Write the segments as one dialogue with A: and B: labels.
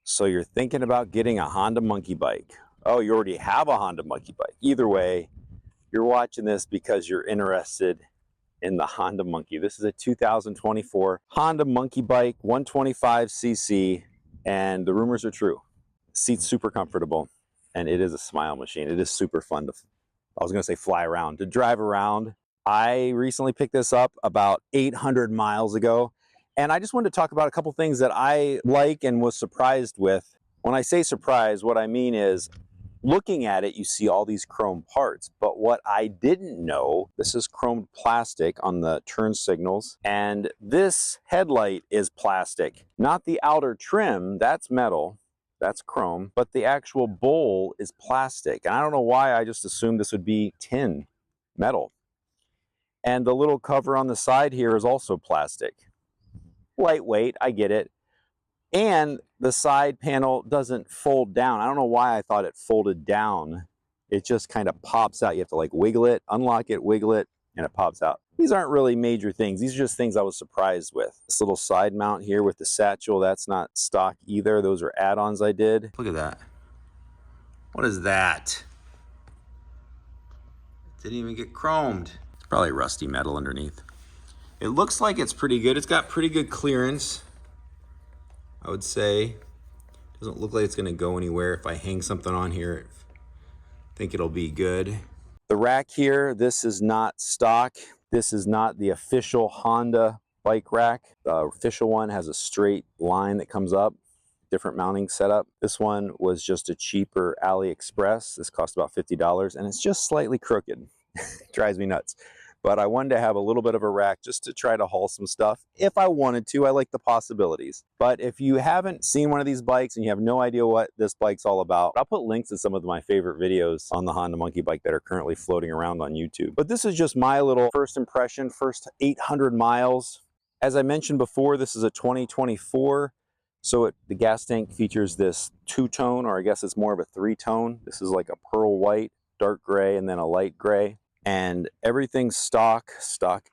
A: So you're thinking about getting a Honda monkey bike. Oh, you already have a Honda monkey bike. Either way, you're watching this because you're interested in the Honda Monkey. This is a 2024 Honda monkey bike, 125cc, and the rumors are true. The seat's super comfortable, and it is a smile machine. It is super fun to, I was gonna say fly around, to drive around. I recently picked this up about 800 miles ago. And I just wanted to talk about a couple things that I like and was surprised with. When I say surprised, what I mean is looking at it, you see all these chrome parts. But what I didn't know, this is chromed plastic on the turn signals. And this headlight is plastic. Not the outer trim, that's metal. That's chrome. But the actual bowl is plastic. And I don't know why I just assumed this would be tin, metal. And the little cover on the side here is also plastic. Lightweight, I get it. And the side panel doesn't fold down. I don't know why I thought it folded down. It just kind of pops out. You have to like wiggle it, unlock it, wiggle it, and it pops out. These aren't really major things. These are just things I was surprised with. This little side mount here with the satchel, that's not stock either. Those are add-ons I did. Look at that. What is that? It didn't even get chromed. It's probably rusty metal underneath. It looks like it's pretty good. It's got pretty good clearance, I would say. Doesn't look like it's gonna go anywhere. If I hang something on here, I think it'll be good. The rack here, this is not stock. This is not the official Honda bike rack. The official one has a straight line that comes up, different mounting setup. This one was just a cheaper AliExpress. This cost about $50 and it's just slightly crooked. Drives me nuts. But I wanted to have a little bit of a rack just to try to haul some stuff. If I wanted to, I like the possibilities. But if you haven't seen one of these bikes and you have no idea what this bike's all about, I'll put links to some of my favorite videos on the Honda monkey bike that are currently floating around on YouTube. But this is just my little first impression, first 800 miles. As I mentioned before, this is a 2024. So the gas tank features this two-tone, or I guess it's more of a three-tone. This is like a pearl white, dark gray, and then a light gray. And everything's stock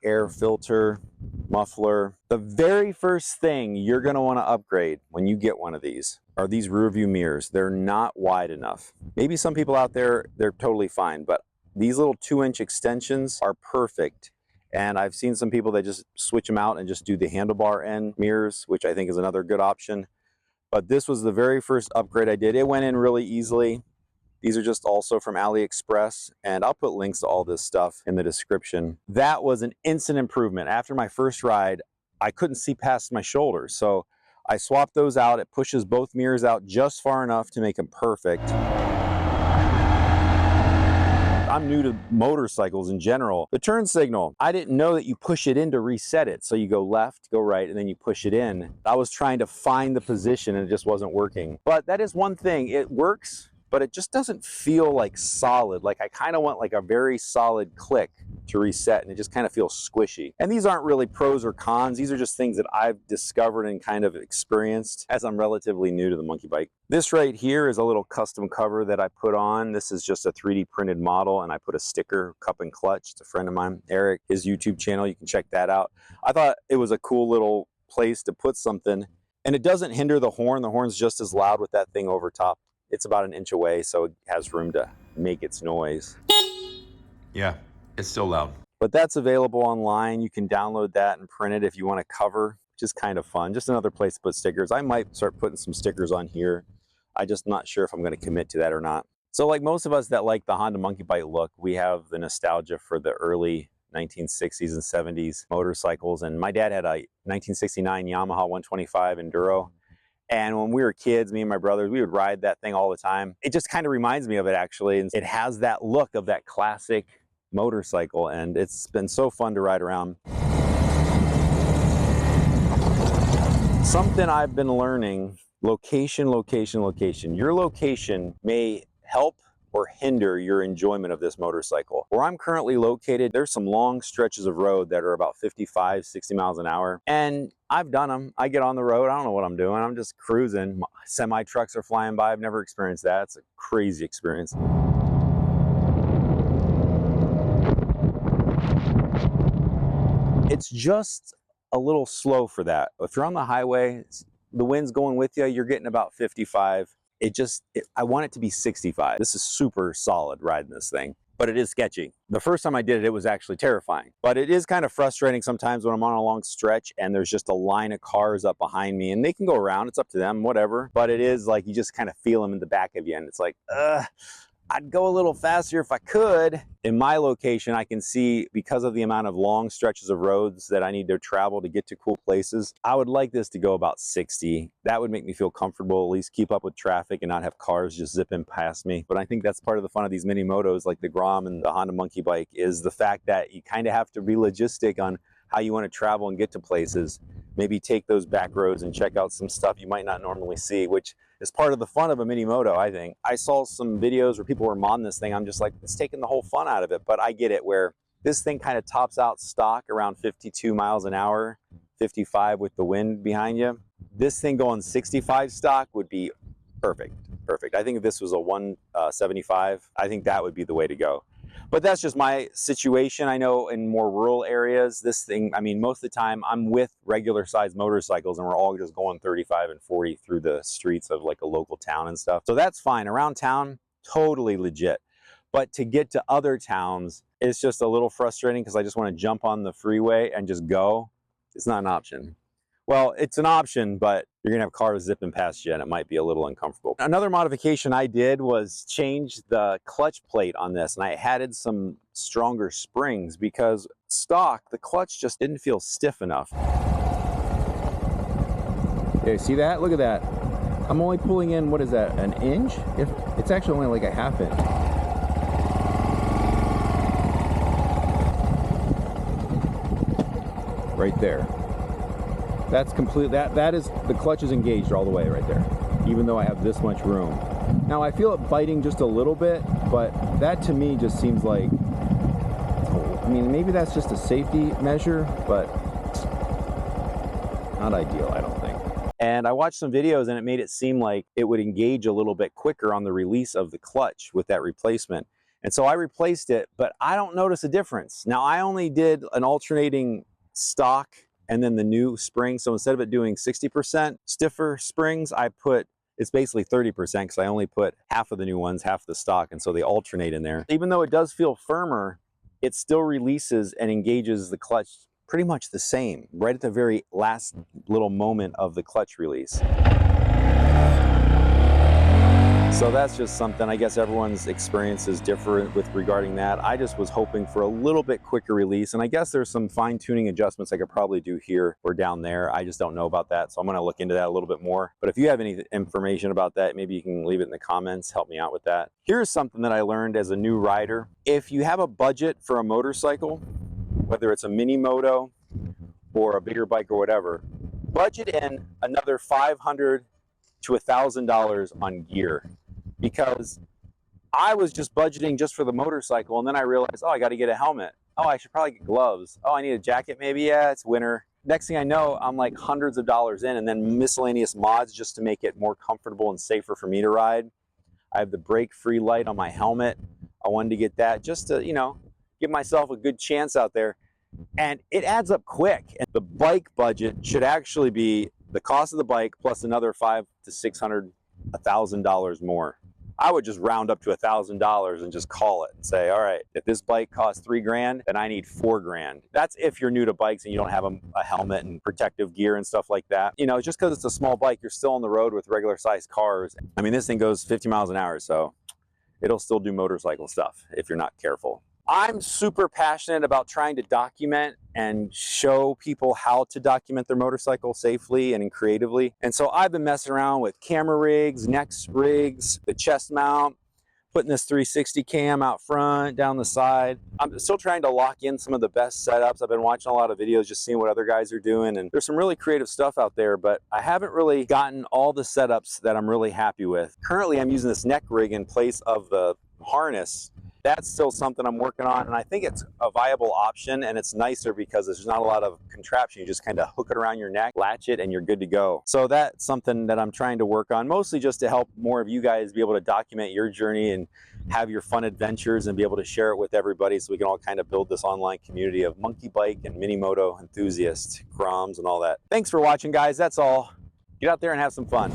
A: air filter, muffler. The very first thing you're gonna wanna upgrade when you get one of these are these rear view mirrors. They're not wide enough. Maybe some people out there, they're totally fine, but these little 2-inch extensions are perfect. And I've seen some people that just switch them out and just do the handlebar end mirrors, which I think is another good option. But this was the very first upgrade I did. It went in really easily. These are just also from AliExpress, and I'll put links to all this stuff in the description. That was an instant improvement. After my first ride, I couldn't see past my shoulders, so I swapped those out. It pushes both mirrors out just far enough to make them perfect. I'm new to motorcycles in general. The turn signal, I didn't know that you push it in to reset it. So you go left, go right, and then you push it in. I was trying to find the position and it just wasn't working. But that is one thing, it works, but it just doesn't feel like solid. Like I kind of want like a very solid click to reset, and it just kind of feels squishy. And these aren't really pros or cons. These are just things that I've discovered and kind of experienced as I'm relatively new to the monkey bike. This right here is a little custom cover that I put on. This is just a 3D printed model, and I put a sticker, cup and clutch. It's a friend of mine, Eric, his YouTube channel. You can check that out. I thought it was a cool little place to put something, and it doesn't hinder the horn. The horn's just as loud with that thing over top. It's about an inch away, so it has room to make its noise. Yeah, it's still loud. But that's available online. You can download that and print it if you want to cover, which is kind of fun. Just another place to put stickers. I might start putting some stickers on here. I'm just not sure if I'm going to commit to that or not. So like most of us that like the Honda monkey bike look, we have the nostalgia for the early 1960s and 70s motorcycles. And my dad had a 1969 Yamaha 125 Enduro. And when we were kids, me and my brothers, we would ride that thing all the time. It just kind of reminds me of it, actually. And it has that look of that classic motorcycle, and it's been so fun to ride around. Something I've been learning, location, location, location. Your location may help or hinder your enjoyment of this motorcycle. Where I'm currently located, there's some long stretches of road that are about 55, 60 miles an hour. And I've done them. I get on the road, I don't know what I'm doing. I'm just cruising. Semi trucks are flying by. I've never experienced that. It's a crazy experience. It's just a little slow for that. If you're on the highway, the wind's going with you, you're getting about 55. I want it to be 65. This is super solid riding this thing, but it is sketchy. The first time I did it, it was actually terrifying, but it is kind of frustrating sometimes when I'm on a long stretch and there's just a line of cars up behind me, and they can go around, it's up to them, whatever. But it is like, you just kind of feel them in the back of you, and it's like, I'd go a little faster if I could. In my location, I can see, because of the amount of long stretches of roads that I need to travel to get to cool places, I would like this to go about 60. That would make me feel comfortable, at least keep up with traffic and not have cars just zipping past me. But I think that's part of the fun of these mini motos like the Grom and the Honda Monkey Bike, is the fact that you kind of have to be logistic on how you want to travel and get to places. Maybe take those back roads and check out some stuff you might not normally see, which is part of the fun of a mini moto, I think. I saw some videos where people were modding this thing. I'm just like, it's taking the whole fun out of it. But I get it, where this thing kind of tops out stock around 52 miles an hour, 55 with the wind behind you. This thing going 65 stock would be perfect. Perfect. I think if this was a 175, I think that would be the way to go. But that's just my situation. I know in more rural areas, this thing, I mean, most of the time I'm with regular sized motorcycles and we're all just going 35 and 40 through the streets of like a local town and stuff. So that's fine. Around town, totally legit. But to get to other towns, it's just a little frustrating because I just want to jump on the freeway and just go. It's not an option. Well, it's an option, but you're gonna have cars zipping past you and it might be a little uncomfortable. Another modification I did was change the clutch plate on this, and I added some stronger springs because stock, the clutch just didn't feel stiff enough. Okay, see that? Look at that. I'm only pulling in, what is that, an inch? If it's actually only like a ½ inch. Right there. That's complete. That is, the clutch is engaged all the way right there, even though I have this much room. Now I feel it biting just a little bit, but that to me just seems like, I mean, maybe that's just a safety measure, but not ideal, I don't think. And I watched some videos and it made it seem like it would engage a little bit quicker on the release of the clutch with that replacement. And so I replaced it, but I don't notice a difference. Now I only did an alternating stock and then the new spring. So instead of it doing 60% stiffer springs, I put, it's basically 30% because I only put half of the new ones, half the stock, and so they alternate in there. Even though it does feel firmer, it still releases and engages the clutch pretty much the same, right at the very last little moment of the clutch release. So that's just something, I guess everyone's experience is different with regarding that. I just was hoping for a little bit quicker release, and I guess there's some fine-tuning adjustments I could probably do here or down there. I just don't know about that, so I'm gonna look into that a little bit more. But if you have any information about that, maybe you can leave it in the comments, help me out with that. Here's something that I learned as a new rider. If you have a budget for a motorcycle, whether it's a mini moto or a bigger bike or whatever, budget in another $500 to $1,000 on gear. Because I was just budgeting just for the motorcycle, and then I realized, oh, I got to get a helmet. Oh, I should probably get gloves. Oh, I need a jacket maybe. Yeah, it's winter. Next thing I know, I'm like hundreds of dollars in, and then miscellaneous mods just to make it more comfortable and safer for me to ride. I have the brake-free light on my helmet. I wanted to get that just to, you know, give myself a good chance out there. And it adds up quick. And the bike budget should actually be the cost of the bike plus another $500 to $600, $1,000 more. I would just round up to $1,000 and just call it and say, all right, if this bike costs $3 grand, then I need $4 grand. That's if you're new to bikes and you don't have a helmet and protective gear and stuff like that. You know, just because it's a small bike, you're still on the road with regular sized cars. I mean, this thing goes 50 miles an hour, so it'll still do motorcycle stuff if you're not careful. I'm super passionate about trying to document and show people how to document their motorcycle safely and creatively. And so I've been messing around with camera rigs, neck rigs, the chest mount, putting this 360 cam out front, down the side. I'm still trying to lock in some of the best setups. I've been watching a lot of videos, just seeing what other guys are doing, and there's some really creative stuff out there, but I haven't really gotten all the setups that I'm really happy with. Currently, I'm using this neck rig in place of the harness. That's still something I'm working on, and I think it's a viable option, and it's nicer because there's not a lot of contraption. You just kind of hook it around your neck, latch it, and you're good to go. So that's something that I'm trying to work on, mostly just to help more of you guys be able to document your journey and have your fun adventures and be able to share it with everybody so we can all kind of build this online community of monkey bike and mini moto enthusiasts, Groms, and all that. Thanks for watching, guys. That's all. Get out there and have some fun.